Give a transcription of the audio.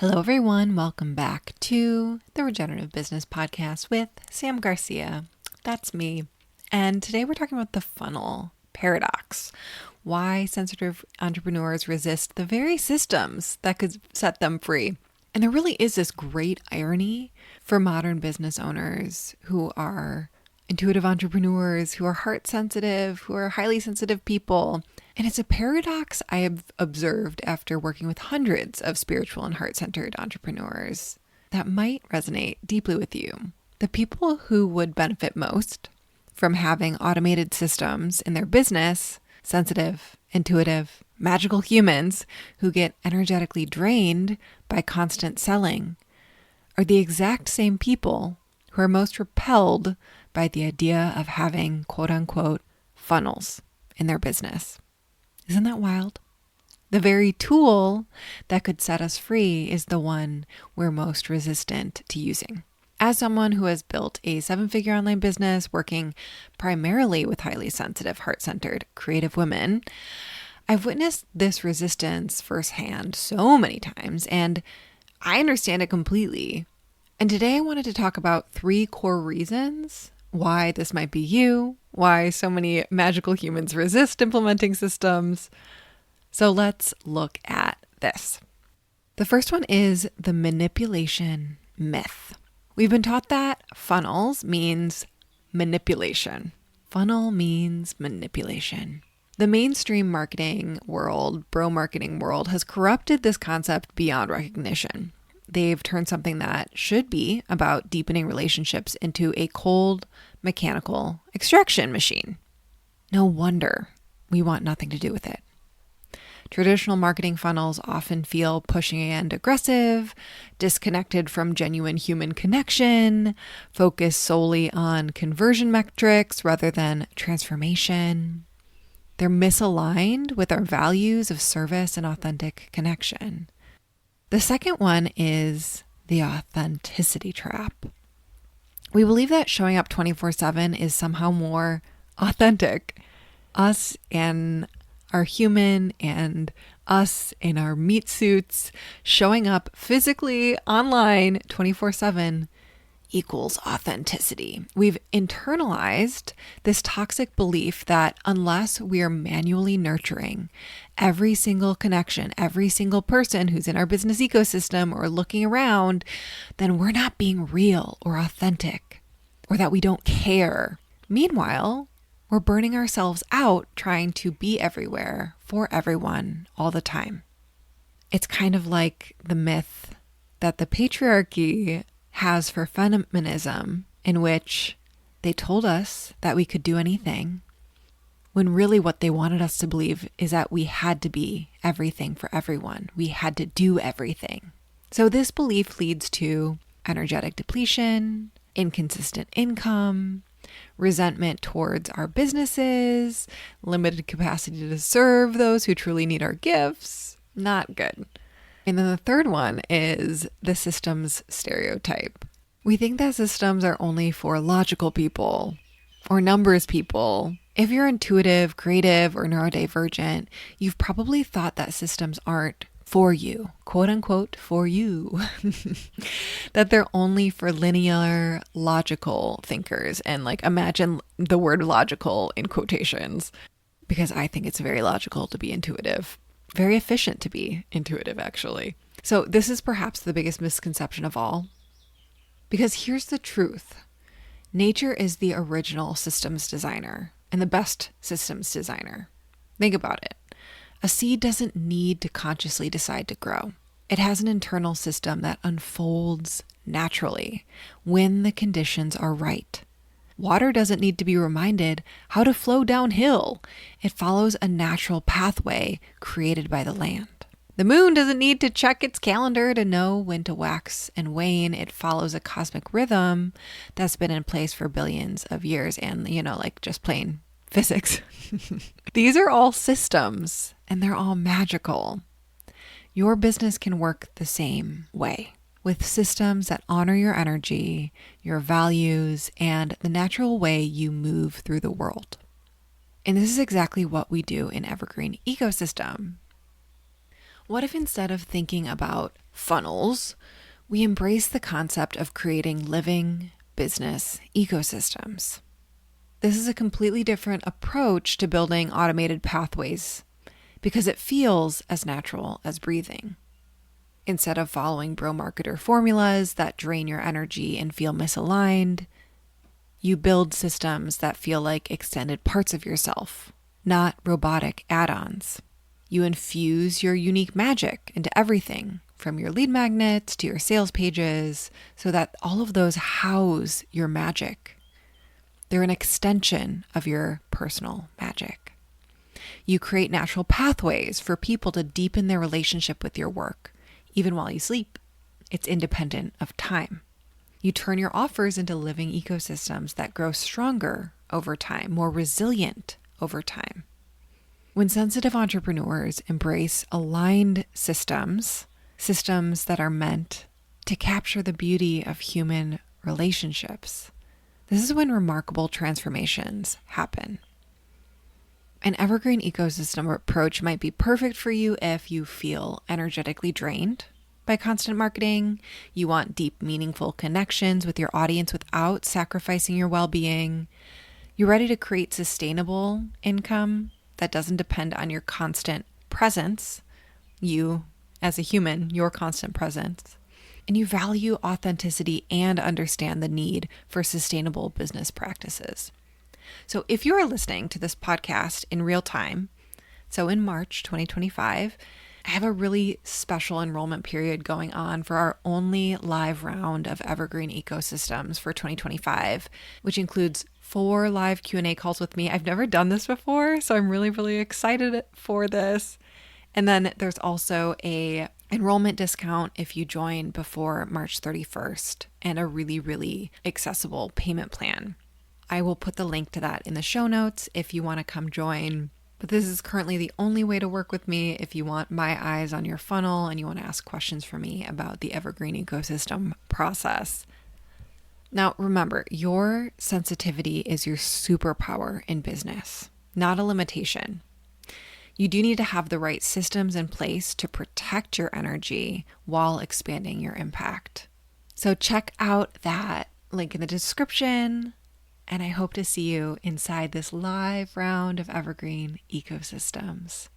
Hello, everyone. Welcome back to the Regenerative Business Podcast with Sam Garcia. That's me. And today we're talking about the funnel paradox. Why sensitive entrepreneurs resist the very systems that could set them free. And there really is this great irony for modern business owners who are intuitive entrepreneurs, who are heart sensitive, who are highly sensitive people. And it's a paradox I have observed after working with hundreds of spiritual and heart-centered entrepreneurs that might resonate deeply with you. The people who would benefit most from having automated systems in their business, sensitive, intuitive, magical humans who get energetically drained by constant selling, are the exact same people who are most repelled by the idea of having quote-unquote funnels in their business. Isn't that wild? The very tool that could set us free is the one we're most resistant to using. As someone who has built a 7-figure online business working primarily with highly sensitive, heart-centered, creative women, I've witnessed this resistance firsthand so many times, and I understand it completely. And today I wanted to talk about 3 core reasons why this might be you, why so many magical humans resist implementing systems. So let's look at this. The first one is the manipulation myth. We've been taught that funnels means manipulation. Funnel means manipulation. The mainstream marketing world, bro marketing world, has corrupted this concept beyond recognition. They've turned something that should be about deepening relationships into a cold, mechanical extraction machine. No wonder we want nothing to do with it. Traditional marketing funnels often feel pushing and aggressive, disconnected from genuine human connection, focused solely on conversion metrics rather than transformation. They're misaligned with our values of service and authentic connection. The second one is the authenticity trap. We believe that showing up 24/7 is somehow more authentic. Us and our human and us in our meat suits showing up physically online 24/7 equals authenticity. We've internalized this toxic belief that unless we are manually nurturing every single connection, every single person who's in our business ecosystem or looking around, then we're not being real or authentic, or that we don't care. Meanwhile, we're burning ourselves out trying to be everywhere for everyone all the time. It's kind of like the myth that the patriarchy has for feminism, in which they told us that we could do anything, when really what they wanted us to believe is that we had to be everything for everyone. We had to do everything. So this belief leads to energetic depletion, inconsistent income, resentment towards our businesses, limited capacity to serve those who truly need our gifts. Not good. And then the third one is the systems stereotype. We think that systems are only for logical people or numbers people. If you're intuitive, creative, or neurodivergent, you've probably thought that systems aren't for you, quote unquote, for you. That they're only for linear, logical thinkers. And imagine the word logical in quotations, because I think it's very logical to be intuitive. Very efficient to be intuitive, actually. So this is perhaps the biggest misconception of all. Because here's the truth. Nature is the original systems designer and the best systems designer. Think about it. A seed doesn't need to consciously decide to grow. It has an internal system that unfolds naturally when the conditions are right. Water doesn't need to be reminded how to flow downhill. It follows a natural pathway created by the land. The moon doesn't need to check its calendar to know when to wax and wane. It follows a cosmic rhythm that's been in place for billions of years and, just plain physics. These are all systems and they're all magical. Your business can work the same way, with systems that honor your energy, your values, and the natural way you move through the world. And this is exactly what we do in Evergreen Ecosystem. What if instead of thinking about funnels, we embrace the concept of creating living business ecosystems. This is a completely different approach to building automated pathways because it feels as natural as breathing. Instead of following bro-marketer formulas that drain your energy and feel misaligned, you build systems that feel like extended parts of yourself, not robotic add-ons. You infuse your unique magic into everything, from your lead magnets to your sales pages, so that all of those house your magic. They're an extension of your personal magic. You create natural pathways for people to deepen their relationship with your work, even while you sleep. It's independent of time. You turn your offers into living ecosystems that grow stronger over time, more resilient over time. When sensitive entrepreneurs embrace aligned systems that are meant to capture the beauty of human relationships, this is when remarkable transformations happen. An evergreen ecosystem approach might be perfect for you if you feel energetically drained by constant marketing. You want deep, meaningful connections with your audience without sacrificing your well-being. You're ready to create sustainable income that doesn't depend on your constant presence, you as a human, your constant presence. And you value authenticity and understand the need for sustainable business practices. So if you are listening to this podcast in real time, so in March 2025, I have a really special enrollment period going on for our only live round of Evergreen Ecosystems for 2025, which includes 4 live Q&A calls with me. I've never done this before, so I'm really, really excited for this. And then there's also a enrollment discount if you join before March 31st and a really, really accessible payment plan. I will put the link to that in the show notes if you want to come join. But this is currently the only way to work with me if you want my eyes on your funnel and you want to ask questions for me about the Evergreen Ecosystem process. Now, remember, your sensitivity is your superpower in business, not a limitation. You do need to have the right systems in place to protect your energy while expanding your impact. So check out that link in the description. And I hope to see you inside this live round of Evergreen Ecosystems.